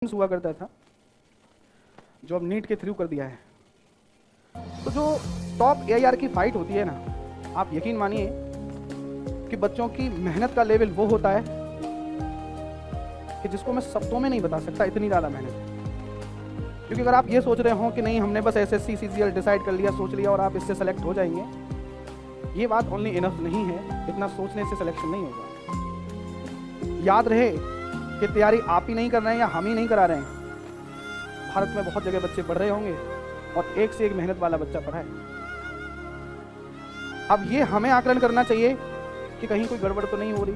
हुआ करता था जो अब नीट के थ्रू कर दिया है। तो जो टॉप एआईआर की फाइट होती है ना, आप यकीन मानिए कि बच्चों की मेहनत का लेवल वो होता है कि जिसको मैं शब्दों में नहीं बता सकता, इतनी ज़्यादा मेहनत है। क्योंकि अगर आप ये सोच रहे हो कि नहीं हमने बस एसएससी सीजीएल डिसाइड कर लिया, सोच लिया और आप इससे सेलेक्ट हो जाएंगे, ये बात ओनली इनफ नहीं है। इतना सोचने से सिलेक्शन नहीं होगा। याद रहे कि तैयारी आप ही नहीं कर रहे हैं या हम ही नहीं करा रहे हैं। भारत में बहुत जगह बच्चे पढ़ रहे होंगे और एक से एक मेहनत वाला बच्चा पढ़ा है। अब ये हमें आकलन करना चाहिए कि कहीं कोई गड़बड़ तो नहीं हो रही।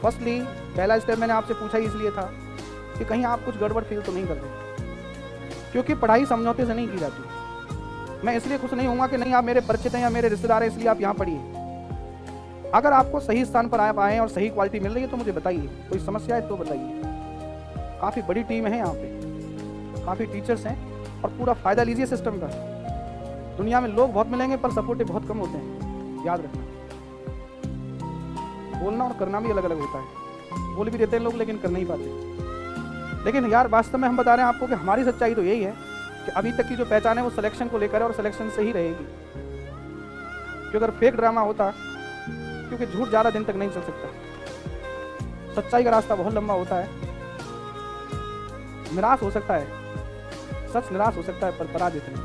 फर्स्टली पहला स्टेप मैंने आपसे पूछा ही इसलिए था कि कहीं आप कुछ गड़बड़ फील तो नहीं कर रहे, क्योंकि पढ़ाई समझौते से नहीं की जाती। मैं इसलिए खुश नहीं होऊंगा कि नहीं आप मेरे परिचित हैं या मेरे रिश्तेदार हैं इसलिए आप यहाँ पढ़िए। अगर आपको सही स्थान पर आप आए और सही क्वालिटी मिल रही है तो मुझे बताइए, कोई समस्या है तो बताइए। काफ़ी बड़ी टीम है यहाँ पे, काफ़ी टीचर्स हैं और पूरा फ़ायदा लीजिए सिस्टम का। दुनिया में लोग बहुत मिलेंगे पर सपोर्टिव बहुत कम होते हैं, याद रखना। बोलना और करना भी अलग अलग होता है। बोल भी देते हैं लोग लेकिन कर नहीं पाते। लेकिन यार वास्तव में हम बता रहे हैं आपको कि हमारी सच्चाई तो यही है कि अभी तक की जो पहचान है वो सिलेक्शन को लेकर है और सिलेक्शन से ही रहेगी। क्योंकि अगर फेक ड्रामा होता, क्योंकि झूठ ज़्यादा दिन तक नहीं चल सकता, सच्चाई का रास्ता बहुत लंबा होता है। निराश हो सकता है, सच निराश हो सकता है, पर पराजित नहीं,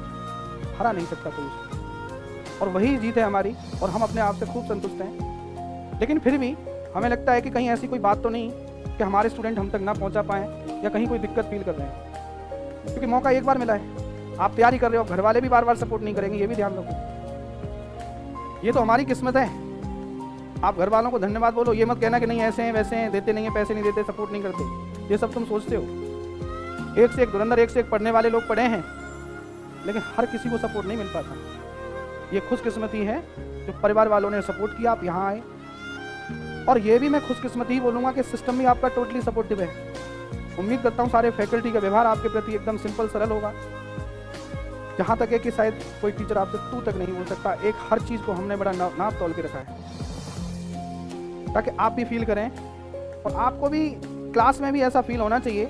हरा नहीं सकता कोई उसको। और वही जीत है हमारी और हम अपने आप से खूब संतुष्ट हैं। लेकिन फिर भी हमें लगता है कि कहीं ऐसी कोई बात तो नहीं कि हमारे स्टूडेंट हम तक ना पहुंचा पाएँ या कहीं कोई दिक्कत फील कर रहे हैं। क्योंकि मौका एक बार मिला है, आप तैयारी कर रहे हो, घर वाले भी बार बार सपोर्ट नहीं करेंगे, ये भी ध्यान रखो। ये तो हमारी किस्मत है। आप घर वालों को धन्यवाद बोलो, ये मत कहना कि नहीं ऐसे हैं वैसे हैं, देते नहीं हैं, पैसे नहीं देते, सपोर्ट नहीं करते। ये सब तुम सोचते हो। एक से एक धुरंधर, एक से एक पढ़ने वाले लोग पढ़े हैं, लेकिन हर किसी को सपोर्ट नहीं मिल पाता। ये खुशकिस्मती है जो परिवार वालों ने सपोर्ट किया, आप यहाँ आए। और ये भी मैं खुशकिस्मती ही बोलूँगा कि सिस्टम भी आपका टोटली सपोर्टिव है। उम्मीद करता हूँ सारे फैकल्टी का व्यवहार आपके प्रति एकदम सिंपल सरल होगा। जहाँ तक है कि शायद कोई टीचर आपसे तू तक नहीं बोल सकता। एक हर चीज़ को हमने बड़ा नाप तोल के रखा है ताकि आप भी फील करें और आपको भी क्लास में भी ऐसा फील होना चाहिए।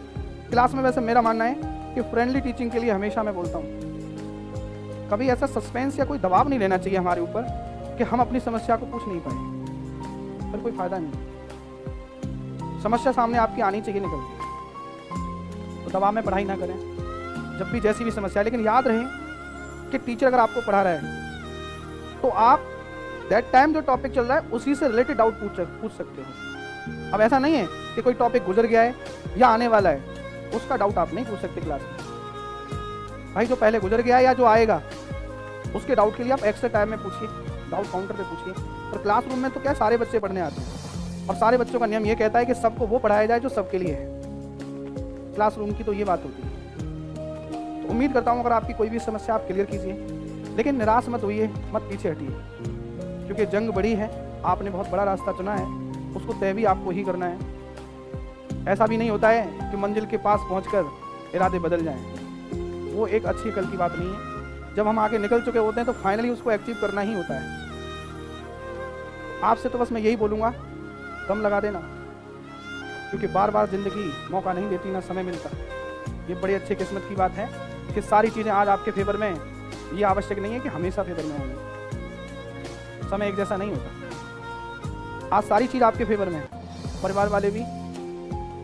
क्लास में वैसे मेरा मानना है कि फ्रेंडली टीचिंग के लिए हमेशा मैं बोलता हूँ कभी ऐसा सस्पेंस या कोई दबाव नहीं लेना चाहिए हमारे ऊपर कि हम अपनी समस्या को पूछ नहीं पाए, पर कोई फायदा नहीं। समस्या सामने आपकी आनी चाहिए निकल के, तो दबाव में पढ़ाई ना करें जब भी जैसी भी समस्या। लेकिन याद रहे कि टीचर अगर आपको पढ़ा रहा है तो आप दैट टाइम जो टॉपिक चल रहा है उसी से रिलेटेड डाउट पूछ सकते हो। अब ऐसा नहीं है कि कोई टॉपिक गुजर गया है या आने वाला है, उसका डाउट आप नहीं पूछ सकते क्लास में। भाई जो पहले गुजर गया है या जो आएगा उसके डाउट के लिए आप एक्स्ट्रा टाइम में पूछिए, डाउट काउंटर पे पूछिए। पर क्लासरूम में तो क्या सारे बच्चे पढ़ने आते हैं और सारे बच्चों का नियम ये कहता है कि सबको वो पढ़ाया जाए जो सबके लिए है। क्लासरूम की तो ये बात होती है। तो उम्मीद करता हूँ अगर आपकी कोई भी समस्या आप क्लियर कीजिए, लेकिन निराश मत होइए, मत पीछे हटिए, क्योंकि जंग बड़ी है। आपने बहुत बड़ा रास्ता चुना है, उसको तय भी आपको ही करना है। ऐसा भी नहीं होता है कि मंजिल के पास पहुंचकर इरादे बदल जाएं। वो एक अच्छी कल की बात नहीं है। जब हम आगे निकल चुके होते हैं तो फाइनली उसको अचीव करना ही होता है। आपसे तो बस मैं यही बोलूँगा, दम लगा देना, क्योंकि बार बार ज़िंदगी मौका नहीं देती, ना समय मिलता। ये बड़ी अच्छी किस्मत की बात है कि सारी चीज़ें आज आपके फेवर में। ये आवश्यक नहीं है कि हमेशा फेवर में होंगी, समय एक जैसा नहीं होता। आज सारी चीज़ आपके फेवर में है, परिवार वाले भी,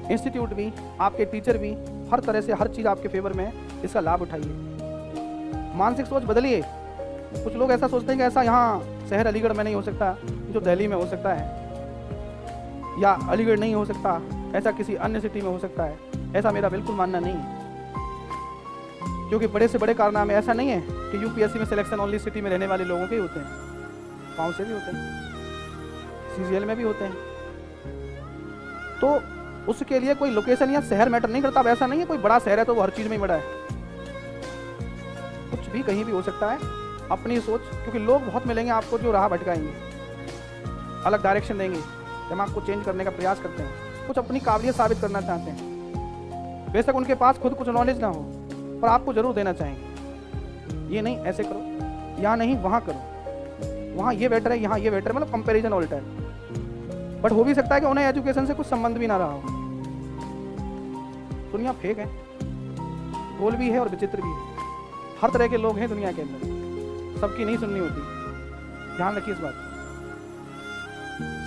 इंस्टीट्यूट भी, आपके टीचर भी, हर तरह से हर चीज़ आपके फेवर में है। इसका लाभ उठाइए, मानसिक सोच बदलिए। कुछ लोग ऐसा सोचते हैं कि ऐसा यहाँ शहर अलीगढ़ में नहीं हो सकता जो दिल्ली में हो सकता है, या अलीगढ़ नहीं हो सकता ऐसा किसी अन्य सिटी में हो सकता है। ऐसा मेरा बिल्कुल मानना नहीं है, क्योंकि बड़े से बड़े कारनामे ऐसा नहीं है कि यूपीएससी में सिलेक्शन ओनली सिटी में रहने वाले लोगों के ही होते हैं, गाँव से भी होते हैं, सीजीएल में भी होते हैं। तो उसके लिए कोई लोकेशन या शहर मैटर नहीं करता। अब ऐसा नहीं है कोई बड़ा शहर है तो वो हर चीज़ में ही बड़ा है, कुछ भी कहीं भी हो सकता है। अपनी सोच, क्योंकि लोग बहुत मिलेंगे आपको जो राह भटकाएंगे, अलग डायरेक्शन देंगे, दिमाग को चेंज करने का प्रयास करते हैं, कुछ अपनी काबिलियत साबित करना चाहते हैं। बेशक उनके पास खुद कुछ नॉलेज ना हो पर आपको जरूर देना चाहेंगे। ये नहीं ऐसे करो, यहाँ नहीं वहाँ करो, वहाँ ये बेटर है यहाँ ये बेटर है, मतलब कंपेरिजन ऑल टाइम। बट हो भी सकता है कि उन्हें एजुकेशन से कुछ संबंध भी ना रहा हो। तो दुनिया फेक है, गोल भी है और विचित्र भी है। हर तरह के लोग हैं दुनिया के अंदर, सबकी नहीं सुननी होती, ध्यान रखिए इस बात को।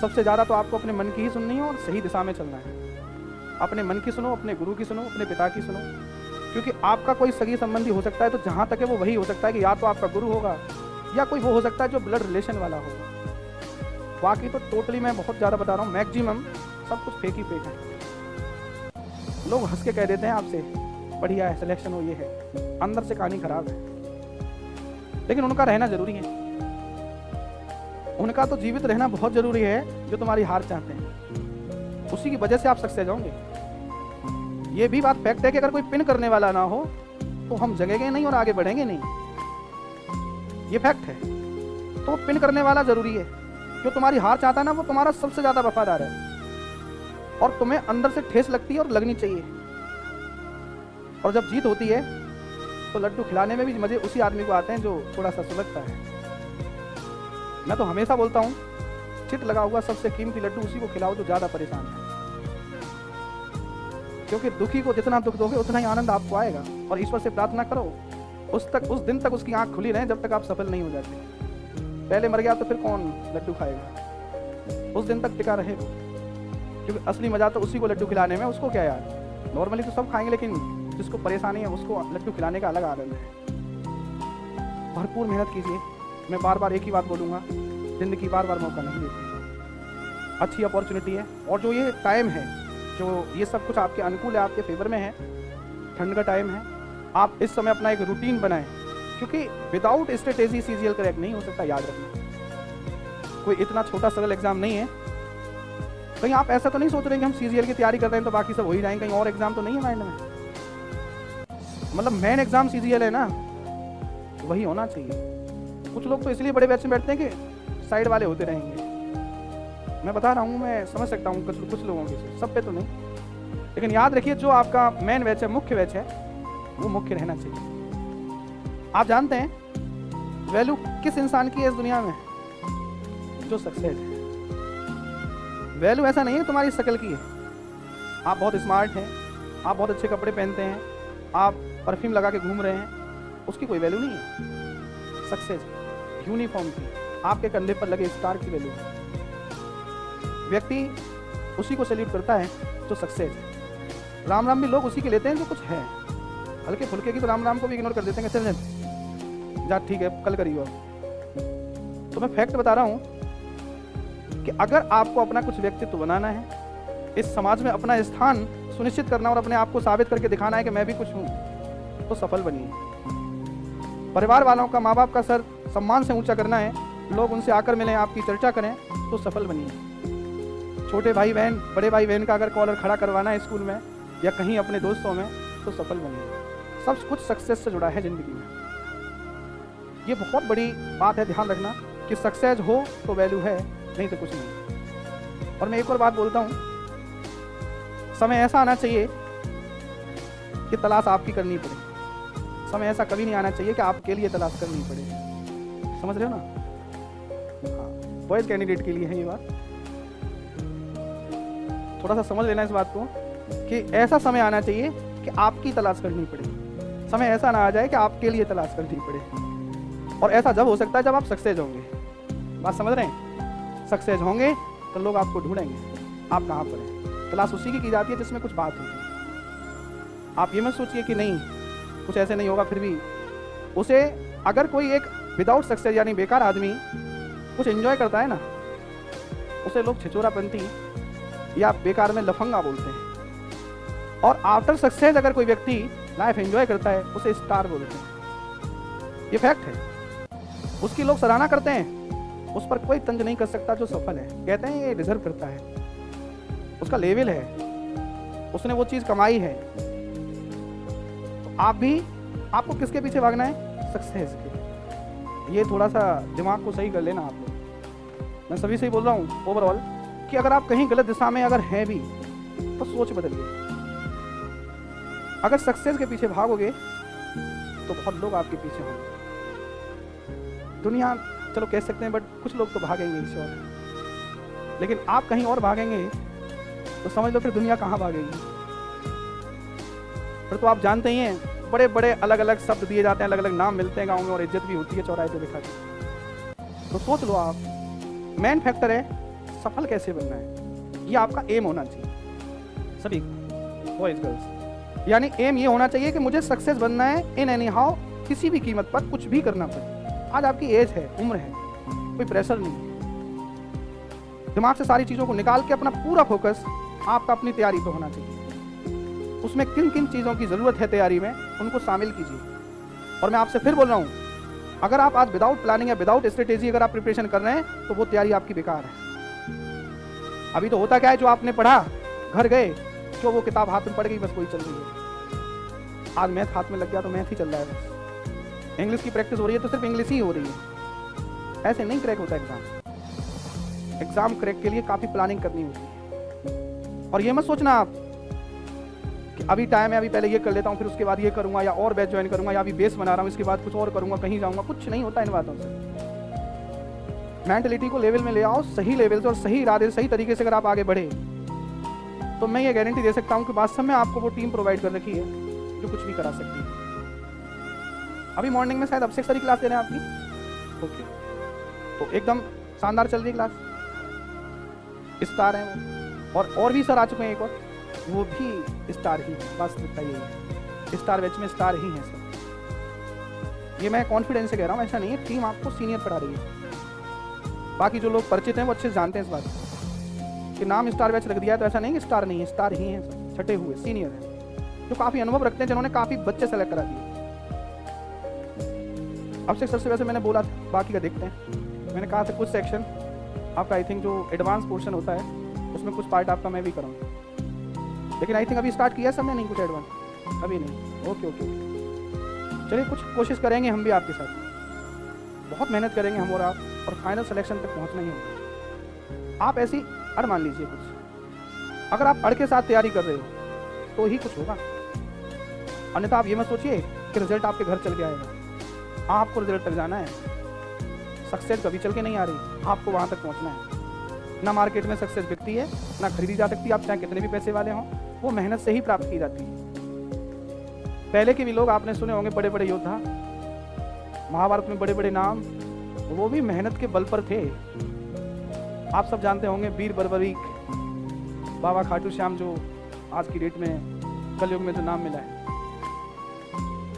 सबसे ज़्यादा तो आपको अपने मन की ही सुननी है और सही दिशा में चलना है। अपने मन की सुनो, अपने गुरु की सुनो, अपने पिता की सुनो, क्योंकि आपका कोई सगी संबंधी हो सकता है तो जहाँ तक है वो वही हो सकता है कि या तो आपका गुरु होगा या कोई वो हो सकता है जो ब्लड रिलेशन वाला होगा। बाकी तो टोटली मैं बहुत ज़्यादा बता रहा हूँ, मैक्सिमम सब कुछ फेक ही फेक है। लोग हंस के कह देते हैं आपसे बढ़िया है, सिलेक्शन हो, ये है, अंदर से कहानी खराब है। लेकिन उनका रहना जरूरी है, उनका तो जीवित रहना बहुत जरूरी है जो तुम्हारी हार चाहते हैं, उसी की वजह से आप सक्सेस होंगे। ये भी बात फैक्ट है कि अगर कोई पिन करने वाला ना हो तो हम जगेंगे नहीं और आगे बढ़ेंगे नहीं, ये फैक्ट है। तो पिन करने वाला जरूरी है, जो तुम्हारी हार चाहता है ना वो तुम्हारा सबसे ज्यादा वफादार है और तुम्हें अंदर से ठेस लगती है और लगनी चाहिए। और जब जीत होती है तो लड्डू खिलाने में भी मजे उसी आदमी को आते हैं जो थोड़ा सा सुलगता है। मैं तो हमेशा बोलता हूँ, चित लगा हुआ सबसे कीमती लड्डू उसी को खिलाओ जो ज्यादा परेशान है, क्योंकि दुखी को जितना दुख दोगे उतना ही आनंद आपको आएगा। और ईश्वर से प्रार्थना करो उस दिन तक उसकी आंख खुली रहे जब तक आप सफल नहीं हो जाते। पहले मर गया तो फिर कौन लड्डू खाएगा, उस दिन तक टिका रहे वो, क्योंकि असली मजा तो उसी को लड्डू खिलाने में। उसको क्या यार, नॉर्मली तो सब खाएंगे, लेकिन जिसको परेशानी है उसको लड्डू खिलाने का अलग आनंद है। भरपूर मेहनत कीजिए, मैं बार बार एक ही बात बोलूँगा, जिंदगी बार बार मौका नहीं देती, अच्छी अपॉर्चुनिटी है। और जो ये टाइम है, जो ये सब कुछ आपके अनुकूल है, आपके फेवर में है, ठंड का टाइम है, आप इस समय अपना एक रूटीन बनाएं, क्योंकि विदाउट स्ट्रेटेजी सीजीएल क्रैक नहीं हो सकता, याद रखना। कोई इतना छोटा सरल एग्जाम नहीं है। कहीं आप ऐसा तो नहीं सोच रहे कि हम सीजीएल की तैयारी कर रहे हैं तो बाकी सब हो ही जाएंगे, कहीं और एग्जाम तो नहीं है माइंड में। मतलब मेन एग्जाम सीजीएल है ना, वही होना चाहिए। कुछ लोग तो इसलिए बड़े बैच में बैठते हैं कि साइड वाले होते रहेंगे। मैं बता रहा हूँ, मैं समझ सकता हूँ कुछ लोगों की, सब पे तो नहीं, लेकिन याद रखिए जो आपका मेन बैच है, मुख्य बैच है, वो मुख्य रहना चाहिए। आप जानते हैं वैल्यू किस इंसान की है इस दुनिया में? जो सक्सेस है। वैल्यू ऐसा नहीं है तुम्हारी शकल की है, आप बहुत स्मार्ट हैं, आप बहुत अच्छे कपड़े पहनते हैं, आप परफ्यूम लगा के घूम रहे हैं, उसकी कोई वैल्यू नहीं है। सक्सेस यूनिफॉर्म की, आपके कंधे पर लगे स्टार की वैल्यू है। व्यक्ति उसी को सैल्यूट करता है जो सक्सेस है। राम राम भी लोग उसी के लेते हैं जो कुछ है। हल्के फुल्के की तो राम राम को भी इग्नोर कर देते हैं, चल जा ठीक है कल करियो। तो मैं फैक्ट बता रहा हूँ कि अगर आपको अपना कुछ व्यक्तित्व बनाना है, इस समाज में अपना स्थान सुनिश्चित करना और अपने आप को साबित करके दिखाना है कि मैं भी कुछ हूँ, तो सफल बनिए। परिवार वालों का, माँ बाप का सर सम्मान से ऊंचा करना है, लोग उनसे आकर मिलें, आपकी चर्चा करें, तो सफल बनिए। छोटे भाई बहन, बड़े भाई बहन का अगर कॉलर खड़ा करवाना है स्कूल में या कहीं अपने दोस्तों में, तो सफल बनिए। सब कुछ सक्सेस से जुड़ा है जिंदगी में। ये बहुत बड़ी बात है, ध्यान रखना कि सक्सेस हो तो वैल्यू है, नहीं तो कुछ नहीं। और मैं एक और बात बोलता हूँ, समय ऐसा आना चाहिए कि तलाश आपकी करनी पड़े। समय ऐसा कभी नहीं आना चाहिए कि आपके लिए तलाश करनी पड़े। समझ रहे हो ना? हाँ, बॉयज कैंडिडेट के लिए है ये बात, थोड़ा सा समझ लेना इस बात को कि ऐसा समय आना चाहिए कि आपकी तलाश करनी पड़े। समय ऐसा ना आ जाए कि आपके लिए तलाश करनी पड़े। और ऐसा जब हो सकता है जब आप सक्सेस होंगे। बात समझ रहे हैं? सक्सेस होंगे तो लोग आपको ढूंढेंगे, आप कहाँ पर हैं। तलाश उसी की जाती है जिसमें कुछ बात होती है। आप ये मत सोचिए कि नहीं कुछ ऐसे नहीं होगा, फिर भी उसे, अगर कोई एक विदाउट सक्सेस यानी बेकार आदमी कुछ एंजॉय करता है ना, उसे लोग छिचोरापंती या बेकार में लफंगा बोलते हैं। और आफ्टर सक्सेस अगर कोई व्यक्ति लाइफ एंजॉय करता है, उसे स्टार बोलते हैं। ये फैक्ट है। उसकी लोग सराहना करते हैं, उस पर कोई तंज नहीं कर सकता जो सफल है। कहते हैं ये डिजर्व करता है, उसका लेवल है, उसने वो चीज कमाई है। तो आप भी, आपको किसके पीछे भागना है? सक्सेस के। ये थोड़ा सा दिमाग को सही कर लेना आप लोग। मैं सभी से ही बोल रहा हूँ ओवरऑल कि अगर आप कहीं गलत दिशा में अगर हैं भी तो सोच बदलिए। अगर सक्सेस के पीछे भागोगे तो बहुत लोग आपके पीछे होंगे। दुनिया चलो कह सकते हैं, बट कुछ लोग तो भागेंगे ईश्वर, लेकिन आप कहीं और भागेंगे तो समझ लो फिर दुनिया कहाँ भागेगी। फिर तो आप जानते ही हैं, बड़े बड़े अलग अलग शब्द दिए जाते हैं, अलग अलग नाम मिलते हैं गाँव में, और इज्जत भी होती है चौराहे पे बिठा के। तो सोच लो आप, मेन फैक्टर है सफल कैसे बनना है, ये आपका एम होना चाहिए सभी बॉयज गर्ल्स। यानी एम ये होना चाहिए कि मुझे सक्सेस बनना है इन एनी हाउ, किसी भी कीमत पर कुछ भी करना पड़े। आज आपकी एज है, उम्र है, कोई प्रेशर नहीं, दिमाग से सारी चीज़ों को निकाल के अपना पूरा फोकस आपका अपनी तैयारी पे होना चाहिए। उसमें किन किन चीज़ों की ज़रूरत है तैयारी में, उनको शामिल कीजिए। और मैं आपसे फिर बोल रहा हूँ, अगर आप आज विदाउट प्लानिंग या विदाउट स्ट्रेटेजी अगर आप प्रिपरेशन कर रहे हैं तो वो तैयारी आपकी बेकार है। अभी तो होता क्या है, जो आपने पढ़ा घर गए, जो वो किताब हाथ में पड़ गई बस वही चल रही है। आज मैथ हाथ में लग गया तो मैथ ही चल रहा है बस। इंग्लिश की प्रैक्टिस हो रही है तो सिर्फ इंग्लिश ही हो रही है। ऐसे नहीं क्रैक होता एग्जाम। एग्जाम क्रैक के लिए काफ़ी प्लानिंग करनी होती है। और ये मत सोचना आप कि अभी टाइम है, अभी पहले ये कर लेता हूँ, फिर उसके बाद ये करूँगा, या और बैच ज्वाइन करूँगा, या अभी बेस बना रहा हूँ, इसके बाद कुछ और करूँगा, कहीं जाऊँगा। कुछ नहीं होता इन बातों से। मेंटलिटी को लेवल में ले आओ, सही लेवल से और सही इरादे से, सही तरीके से अगर आप आगे बढ़े तो मैं ये गारंटी दे सकता हूँ कि वास्तव में आपको वो टीम प्रोवाइड कर रखी है जो कुछ भी करा सकती है। अभी मॉर्निंग में शायद अभिषेक सर की क्लास दे रहे हैं आपकी, ओके, तो एकदम शानदार चल रही क्लास, स्टार है वो। और भी सर आ चुके हैं एक और, वो भी स्टार ही, वास्तविकता यही है, स्टार बैच में स्टार ही हैं सर। ये मैं कॉन्फिडेंस से कह रहा हूँ, ऐसा नहीं है, टीम आपको सीनियर पढ़ा रही है। बाकी जो लोग परिचित हैं वो अच्छे से जानते हैं इस बात कि नाम स्टार बैच रख दिया है तो ऐसा नहीं कि स्टार नहीं है, स्टार ही हैं सर, छठे हुए सीनियर हैं, जो काफ़ी अनुभव रखते हैं, जिन्होंने काफ़ी बच्चे सेलेक्ट करा दिए। अभिषेक सर से वैसे मैंने बोला था, बाकी का देखते हैं। मैंने कहा था कुछ सेक्शन आपका, आई थिंक जो एडवांस पोर्शन होता है उसमें कुछ पार्ट आपका मैं भी कराऊंगा, लेकिन आई थिंक अभी स्टार्ट किया सबने नहीं, कुछ एडवांस अभी नहीं। ओके ओके ओके, चलिए कुछ कोशिश करेंगे हम भी आपके साथ, बहुत मेहनत करेंगे हम और आप, और फाइनल सिलेक्शन तक पहुंचना ही होगा। आप ऐसी अड़ मान लीजिए कुछ, अगर आप अड़ के साथ तैयारी कर रहे हो तो ही कुछ होगा, अन्यथा आप ये मत सोचिए कि रिजल्ट आपके घर चल के आएगा। आपको रिजल्ट तक जाना है, सक्सेस कभी चल के नहीं आ रही, आपको वहां तक पहुंचना है। ना मार्केट में सक्सेस बिकती है, ना खरीदी जा सकती, आप चाहे कितने भी पैसे वाले हों, वो मेहनत से ही प्राप्त की जाती है। पहले के भी लोग आपने सुने होंगे, बड़े बड़े योद्धा, महाभारत में बड़े बड़े नाम, वो भी मेहनत के बल पर थे। आप सब जानते होंगे वीर बर्बरीक, बाबा खाटू श्याम, जो आज की डेट में कलयुग में जो नाम मिला है।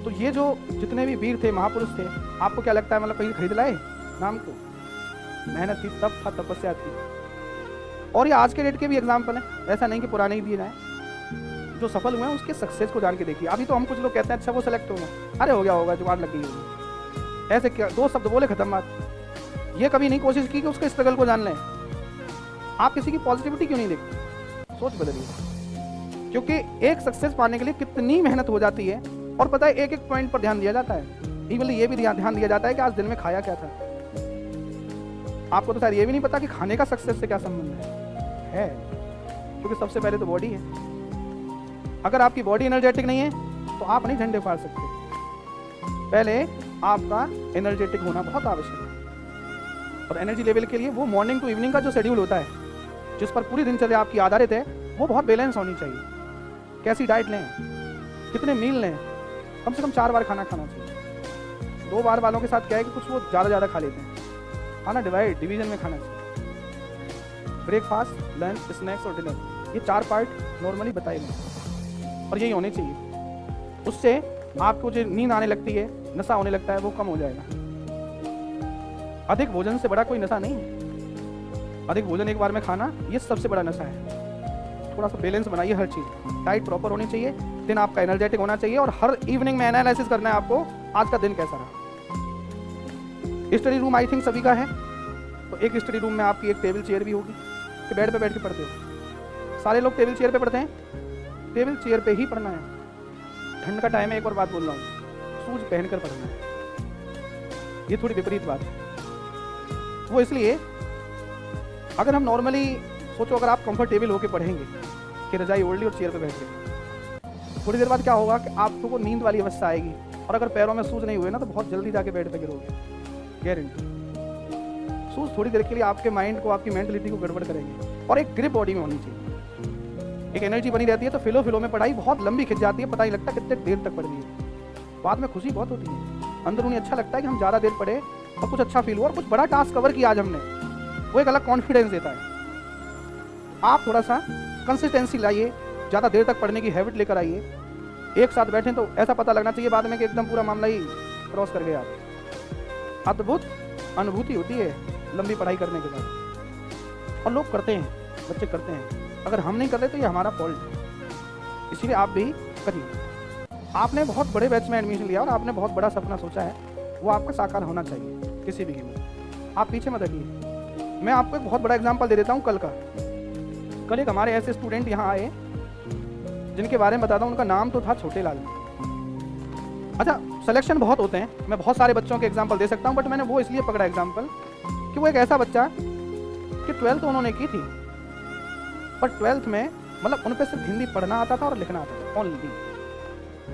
तो ये जो जितने भी वीर थे, महापुरुष थे, आपको क्या लगता है मतलब कहीं खरीद लाए नाम को? मेहनत थी, तब था, तपस्या थी। और ये आज के डेट के भी एग्जाम्पल हैं, ऐसा नहीं कि पुराने ही दिए जाए। जो सफल हुए हैं उसके सक्सेस को जान के देखिए। अभी तो हम कुछ लोग कहते हैं अच्छा वो सेलेक्ट होगा, अरे हो गया होगा, जुगाड़ लग गई होगी, ऐसे क्या दो शब्द बोले खत्म बात। ये कभी नहीं कोशिश की कि उसके स्ट्रगल को जान लें। आप किसी की पॉजिटिविटी क्यों नहीं देखते? सोच बदलिए, क्योंकि एक सक्सेस पाने के लिए कितनी मेहनत हो जाती है। और पता है एक एक पॉइंट पर ध्यान दिया जाता है। इवन ये भी ध्यान दिया जाता है कि आज दिन में खाया क्या था। आपको तो शायद ये भी नहीं पता कि खाने का सक्सेस से क्या संबंध है, क्योंकि सबसे पहले तो बॉडी है। अगर आपकी बॉडी एनर्जेटिक नहीं है तो आप नहीं झंडे फाड़ सकते। पहले आपका एनर्जेटिक होना बहुत आवश्यक है। और एनर्जी लेवल के लिए वो मॉर्निंग टू इवनिंग का जो शेड्यूल होता है, जिस पर पूरी दिनचर्या आपकी आधारित है, वो बहुत बैलेंस होनी चाहिए। कैसी डाइट लें, कितने मील लें, कम से कम 4 बार खाना खाना चाहिए। 2 बार वालों के साथ क्या है कि कुछ वो ज़्यादा खा लेते हैं। खाना डिवीजन में खाना चाहिए। ब्रेकफास्ट, लंच, स्नैक्स और डिनर, ये 4 पार्ट नॉर्मली बताए गए और यही होने चाहिए। उससे आपको जो नींद आने लगती है, नशा होने लगता है, वो कम हो जाएगा। अधिक भोजन से बड़ा कोई नशा नहीं है। अधिक भोजन एक बार में खाना, ये सबसे बड़ा नशा है। थोड़ा सा बैलेंस बनाइए हर चीज़। डाइट प्रॉपर होनी चाहिए, दिन आपका एनर्जेटिक होना चाहिए, और हर इवनिंग में एनालिसिस करना है आपको आज का दिन कैसा रहा। स्टडी रूम आई थिंक सभी का है, तो एक स्टडी रूम में आपकी एक टेबल चेयर भी होगी कि बेड पे बैठ के पढ़ते हो। सारे लोग टेबल चेयर पे पढ़ते हैं, टेबल चेयर पे ही पढ़ना है। ठंड का टाइम है, एक और बात बोल रहा हूँ, शूज पहनकर पढ़ना है। ये थोड़ी विपरीत बात है। वो इसलिए, अगर हम नॉर्मली सोचो, अगर आप कंफर्टेबल होकर पढ़ेंगे कि रजाई ओढ़ ली और चेयर पे बैठ गए, थोड़ी देर बाद क्या होगा कि आपको नींद वाली अवस्था आएगी, और अगर पैरों में शूज नहीं हुए ना तो बहुत जल्दी जाके बेड पे गिरोगे, गारंटी। शूज थोड़ी देर के लिए आपके माइंड को, आपकी मेंटलिटी को गड़बड़ करेंगे। और एक ग्रिप बॉडी में होनी चाहिए। एक एनर्जी बनी रहती है, तो फिलो में पढ़ाई बहुत लंबी खिंच जाती है, पता नहीं लगता कितने देर तक पढ़ ली है। बाद में खुशी बहुत होती है, अंदरूनी अच्छा लगता है कि हम ज़्यादा देर पढ़े और कुछ अच्छा फील हुआ और कुछ बड़ा टास्क कवर किया आज हमने, वो एक अलग कॉन्फिडेंस देता है। आप थोड़ा सा कंसिस्टेंसी लाइए, ज़्यादा देर तक पढ़ने की हैबिट लेकर आइए। एक साथ बैठें तो ऐसा पता लगना चाहिए बाद में कि एकदम पूरा मामला ही क्रॉस कर गया आप। अद्भुत अनुभूति होती है लंबी पढ़ाई करने के बाद, और लोग करते हैं, बच्चे करते हैं। अगर हम नहीं कर रहे तो ये हमारा फॉल्ट है, इसीलिए आप भी करिए। आपने बहुत बड़े बैच में एडमिशन लिया और आपने बहुत बड़ा सपना सोचा है, वो आपका साकार होना चाहिए किसी भी कीमत। आप पीछे मत हटिए। मैं आपको एक बहुत बड़ा एग्जांपल दे देता हूँ कल का। कल एक हमारे ऐसे स्टूडेंट यहाँ आए जिनके बारे में बताता हूँ, उनका नाम तो था छोटे लाल। अच्छा, सिलेक्शन बहुत होते हैं, मैं बहुत सारे बच्चों के एग्जाम्पल दे सकता हूँ, बट मैंने वो इसलिए पकड़ा एग्जाम्पल कि वो एक ऐसा बच्चा कि 12th उन्होंने की थी, पर 12th में मतलब उन पे सिर्फ हिंदी पढ़ना आता था और लिखना आता था, ओनली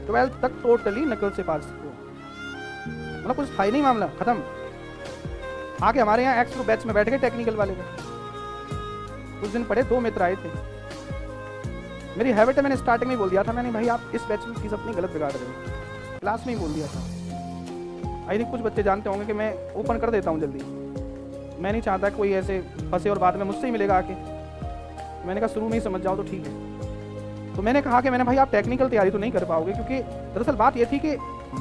12th तक टोटली नकल से पास हुआ, मतलब कुछ था ही नहीं, मामला खत्म। आके हमारे यहाँ एक्स बैच में बैठ गए टेक्निकल वाले में। कुछ दिन पढ़े, 2 मित्र आए थे। मेरी हैबिट है, मैंने स्टार्टिंग में बोल दिया था, मैंने भाई आप इस बैच में फीस अपनी गलत बिगाड़ रहे हो, क्लास में ही बोल दिया था। आई थिंक कुछ बच्चे जानते होंगे कि मैं ओपन कर देता हूँ जल्दी, मैं नहीं चाहता कोई ऐसे फंसे और बाद में मुझसे ही मिलेगा आके। मैंने कहा शुरू में ही समझ जाओ तो ठीक है। तो मैंने कहा कि मैंने भाई आप टेक्निकल तैयारी तो नहीं कर पाओगे, क्योंकि दरअसल बात ये थी कि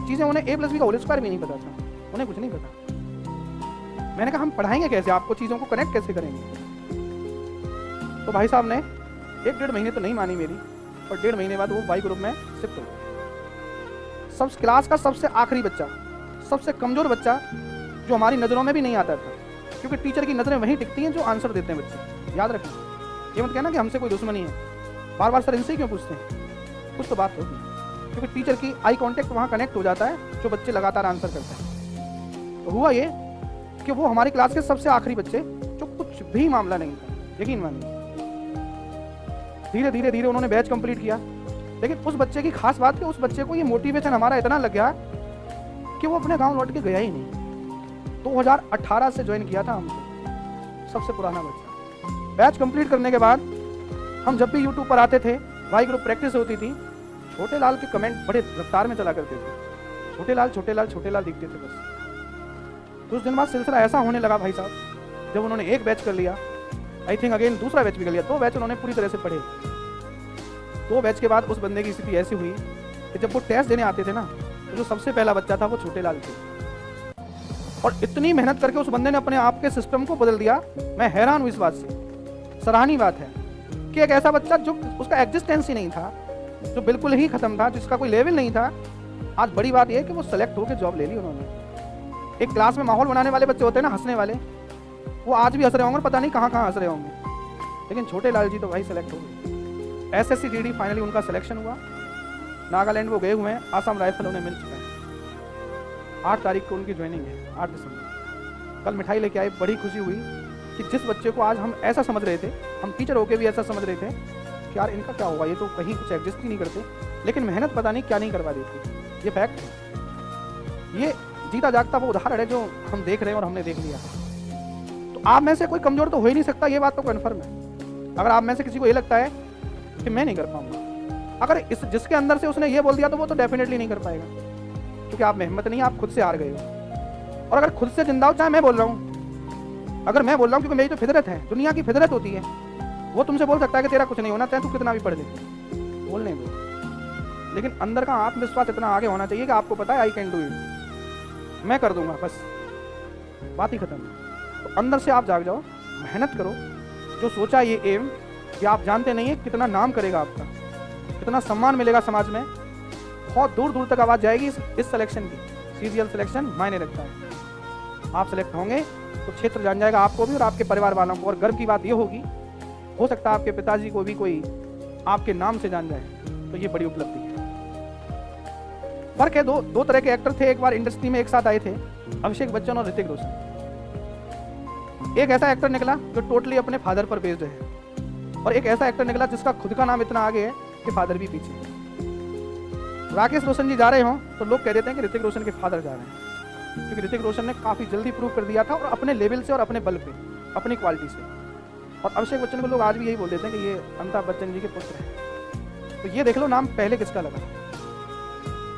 चीज़ें उन्हें A+B का होल स्क्वायर भी नहीं पता था, उन्हें कुछ नहीं पता। मैंने कहा हम पढ़ाएंगे कैसे आपको, चीज़ों को कनेक्ट कैसे करेंगे। तो भाई साहब ने 1-1.5 महीने तो नहीं मानी मेरी, और 1.5 महीने बाद वो वाई ग्रुप में शिफ्ट हो गए। सब क्लास का सबसे आखिरी बच्चा, सबसे कमज़ोर बच्चा, जो हमारी नज़रों में भी नहीं आता था, क्योंकि टीचर की नज़रें वहीं टिकती हैं जो आंसर देते हैं बच्चे, याद रखें। ये मत कहना कि हमसे कोई दुश्मनी है, बार बार सर इनसे ही क्यों पूछते हैं, कुछ तो बात होगी, क्योंकि टीचर की आई कांटेक्ट वहाँ कनेक्ट हो जाता है जो बच्चे लगातार आंसर करते हैं। तो हुआ ये कि वो हमारी क्लास के सबसे आखिरी बच्चे, जो कुछ भी मामला नहीं था, यकीन मानिए, धीरे धीरे धीरे उन्होंने बैच कंप्लीट किया। लेकिन उस बच्चे की खास बात कि उस बच्चे को ये मोटिवेशन हमारा इतना लग गया कि वो अपने गांव लौट के गया ही नहीं। 2018 से ज्वाइन किया था हमसे, सबसे पुराना बच्चा। बैच कंप्लीट करने के बाद हम जब भी यूट्यूब पर आते थे, वाई ग्रुप प्रैक्टिस होती थी, छोटे लाल के कमेंट बड़े रफ्तार में चला करते थे, छोटे लाल छोटे लाल छोटे लाल दिखते थे बस। कुछ दिन बाद सिलसिला ऐसा होने लगा भाई साहब, जब उन्होंने एक बैच कर लिया, आई थिंक अगेन दूसरा बैच भी कर लिया, 2 बैच उन्होंने पूरी तरह से पढ़े। 2 बैच के बाद उस बंदे की स्थिति ऐसी हुई कि जब वो टेस्ट देने आते थे ना, तो जो सबसे पहला बच्चा था वो छोटे लाल थे। और इतनी मेहनत करके उस बंदे ने अपने आप के सिस्टम को बदल दिया, मैं हैरान हूँ इस बात से। सराहनीय बात है कि एक ऐसा बच्चा जो उसका एग्जिस्टेंस ही नहीं था, जो बिल्कुल ही खत्म था, जिसका कोई लेवल नहीं था, आज बड़ी बात यह है कि वो सेलेक्ट होकर जॉब ले ली उन्होंने। एक क्लास में माहौल बनाने वाले बच्चे होते हैं ना, हंसने वाले, वो आज भी हंस रहे होंगे, पता नहीं कहाँ कहाँ हंस रहे होंगे, लेकिन छोटे लाल जी तो भाई सेलेक्ट हो गए। SSC GD फाइनली उनका सिलेक्शन हुआ, नागालैंड वो गए हुए हैं, आसाम राइफल उन्हें मिल चुका है। 8 तारीख को उनकी ज्वाइनिंग है, 8 दिसंबर। कल मिठाई लेके आए, बड़ी खुशी हुई कि जिस बच्चे को आज हम ऐसा समझ रहे थे, हम टीचर होके भी ऐसा समझ रहे थे कि यार इनका क्या होगा, ये तो कहीं कुछ एग्जिस्ट ही नहीं करते, लेकिन मेहनत पता नहीं क्या नहीं करवा देती। ये फैक्ट है, ये जीता जागता वो उदाहरण है जो हम देख रहे हैं और हमने देख लिया। तो आप में से कोई कमजोर तो हो ही नहीं सकता, ये बात तो कन्फर्म है। अगर आप में से किसी को ये लगता है कि मैं नहीं कर पाऊंगा, अगर इस जिसके अंदर से उसने ये बोल दिया तो वो तो डेफिनेटली नहीं कर पाएगा, क्योंकि आप में हिम्मत नहीं, आप खुद से हार गए हो। और अगर खुद से जिंदा हो, चाहे मैं बोल रहा हूँ, अगर मैं बोल रहा हूँ, क्योंकि मेरी तो फितरत है, दुनिया की फितरत होती है, वो तुमसे बोल सकता है कि तेरा कुछ नहीं होना, चाहे तू कितना भी पढ़ ले, बोलने दो। लेकिन अंदर का आत्मविश्वास इतना आगे होना चाहिए कि आपको पता है आई कैन डू इट, मैं कर दूंगा, बस बात ही खत्म। तो अंदर से आप जाग जाओ, मेहनत करो, जो सोचा ये एम, कि आप जानते नहीं है कितना नाम करेगा आपका, कितना सम्मान मिलेगा समाज में, बहुत दूर दूर तक आवाज जाएगी इस सिलेक्शन की। CGL सिलेक्शन मायने रखता है, आप सिलेक्ट होंगे तो क्षेत्र जान जाएगा आपको भी और आपके परिवार वालों को। और गर्व की बात ये होगी, हो सकता है आपके पिताजी को भी कोई आपके नाम से जान जाए, तो ये बड़ी उपलब्धि है। फर्क है, दो तरह के एक्टर थे एक बार इंडस्ट्री में एक साथ आए थे, अभिषेक बच्चन और ऋतिक रोशन। एक ऐसा एक्टर निकला जो टोटली अपने फादर पर बेस्ड है, और एक ऐसा एक्टर निकला जिसका खुद का नाम इतना आगे है कि फादर भी पीछे है। राकेश रोशन जी जा रहे हो तो लोग कह देते हैं कि ऋतिक रोशन के फादर जा रहे हैं, क्योंकि ऋतिक रोशन ने काफी जल्दी प्रूव कर दिया था, और अपने लेवल से और अपने बल पे, अपनी क्वालिटी से। और अभिषेक बच्चन को लोग आज भी यही बोल देते हैं कि ये अमिताभ बच्चन जी के पुत्र हैं। तो ये देख लो नाम पहले किसका लगा।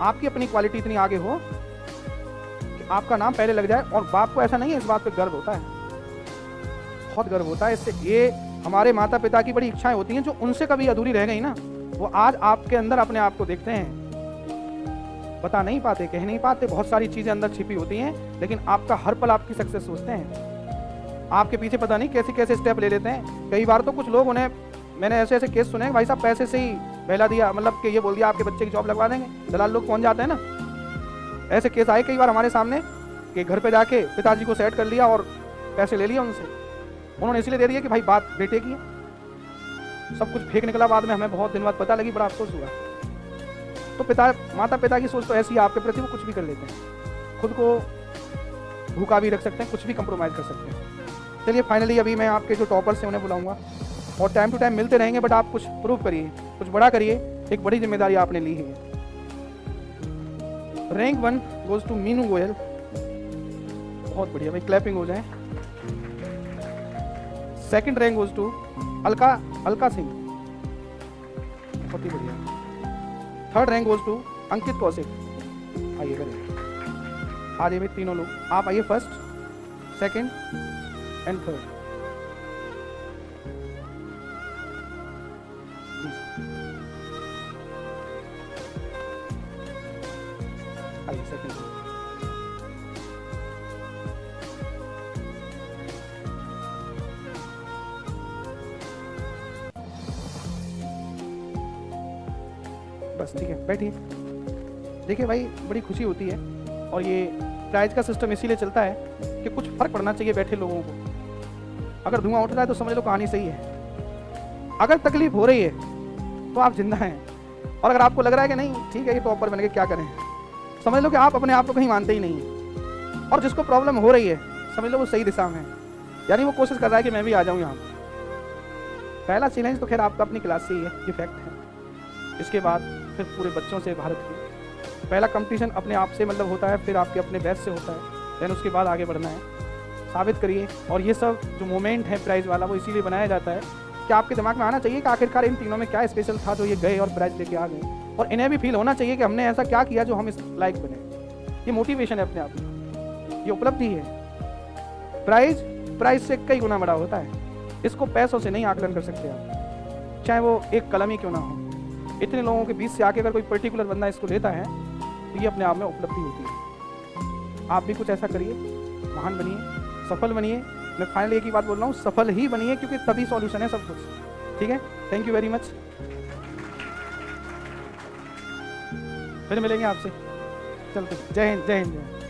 आपकी अपनी क्वालिटी इतनी आगे हो कि आपका नाम पहले लग जाए, और बाप को ऐसा नहीं है, इस बात पे गर्व होता है, बहुत गर्व होता है इससे। ये हमारे माता पिता की बड़ी इच्छाएं होती हैं जो उनसे कभी अधूरी रह गई ना, वो आज आपके अंदर अपने आप को देखते हैं, बता नहीं पाते, कह नहीं पाते, बहुत सारी चीजें अंदर छिपी होती हैं, लेकिन आपका हर पल आपकी सक्सेस सोचते हैं, आपके पीछे पता नहीं कैसे कैसे स्टेप ले लेते हैं। कई बार तो कुछ लोग उन्हें, मैंने ऐसे ऐसे केस सुने, भाई साहब पैसे से ही बहला दिया, मतलब कि ये बोल दिया आपके बच्चे की जॉब लगवा देंगे, दलाल लोग पहुंच जाते हैं ना। ऐसे केस आए कई बार हमारे सामने कि घर पे जाके पिताजी को सेट कर लिया और पैसे ले लिया उनसे, उन्होंने इसलिए दे दिया कि भाई बात बेटे की है। सब कुछ फेक निकला, बाद में हमें बहुत दिन बाद पता लगी, बड़ा अफसोस हुआ। तो माता पिता की सोच तो ऐसी है आपके प्रति, वो कुछ भी कर लेते हैं, खुद को भूखा भी रख सकते हैं, कुछ भी कंप्रोमाइज़ कर सकते हैं। चलिए फाइनली अभी मैं आपके जो टॉपर्स हैं उन्हें बुलाऊंगा, और टाइम टू टाइम मिलते रहेंगे, बट आप कुछ प्रूव करिए, कुछ बड़ा करिए, एक बड़ी जिम्मेदारी आपने ली है। Rank 1 goes to Meenu Goyal, बहुत बढ़िया भाई, क्लैपिंग हो जाए। Second rank goes to Alka Singh, बहुत ही बढ़िया। Third rank goes to Ankit Kaushik, आइए करिए, आइए भाई तीनों लोग, आप आइए फर्स्ट, सेकंड एंड थर्ड। आइए सेकंड। बस ठीक है, बैठिए। देखिए भाई बड़ी खुशी होती है, और ये प्राइज का सिस्टम इसीलिए चलता है कि कुछ फर्क पड़ना चाहिए बैठे लोगों को। अगर धुआं उठ रहा है तो समझ लो कहानी सही है, अगर तकलीफ हो रही है तो आप जिंदा हैं, और अगर आपको लग रहा है कि नहीं ठीक है ये टॉपर बन के क्या करें, समझ लो कि आप अपने आप को कहीं मानते ही नहीं हैं। और जिसको प्रॉब्लम हो रही है समझ लो वो सही दिशा में है, यानी वो कोशिश कर रहा है कि मैं भी आ जाऊँ यहाँ। पहला चैलेंज तो खैर आपका अपनी क्लास से ही है, ये फैक्ट है। इसके बाद फिर पूरे बच्चों से भारत की पहला कंपटीशन अपने आप से मतलब होता है, फिर आपके अपने बैच से होता है, देन उसके बाद आगे बढ़ना है, साबित करिए। और ये सब जो मोमेंट है प्राइज़ वाला वो इसीलिए बनाया जाता है कि आपके दिमाग में आना चाहिए कि आखिरकार इन तीनों में क्या स्पेशल था जो ये गए और प्राइज़ लेके आ गए, और इन्हें भी फील होना चाहिए कि हमने ऐसा क्या किया जो हम इस लायक बने। ये मोटिवेशन है अपने आप में, ये उपलब्धि है। प्राइज़ से कई गुना बड़ा होता है, इसको पैसों से नहीं आकलन कर सकते आप, चाहे वो एक कलम ही क्यों ना हो। इतने लोगों के बीच से आके अगर कोई पर्टिकुलर बंदा इसको लेता है तो ये अपने आप में उपलब्धि होती है। आप भी कुछ ऐसा करिए, महान बनिए, सफल बनिए। मैं फाइनली एक ही बात बोल रहा हूँ, सफल ही बनिए, क्योंकि तभी सॉल्यूशन है सब कुछ। ठीक है, थैंक यू वेरी मच, फिर मिलेंगे आपसे। चलते, जय हिंद जय हिंद जय हिंद।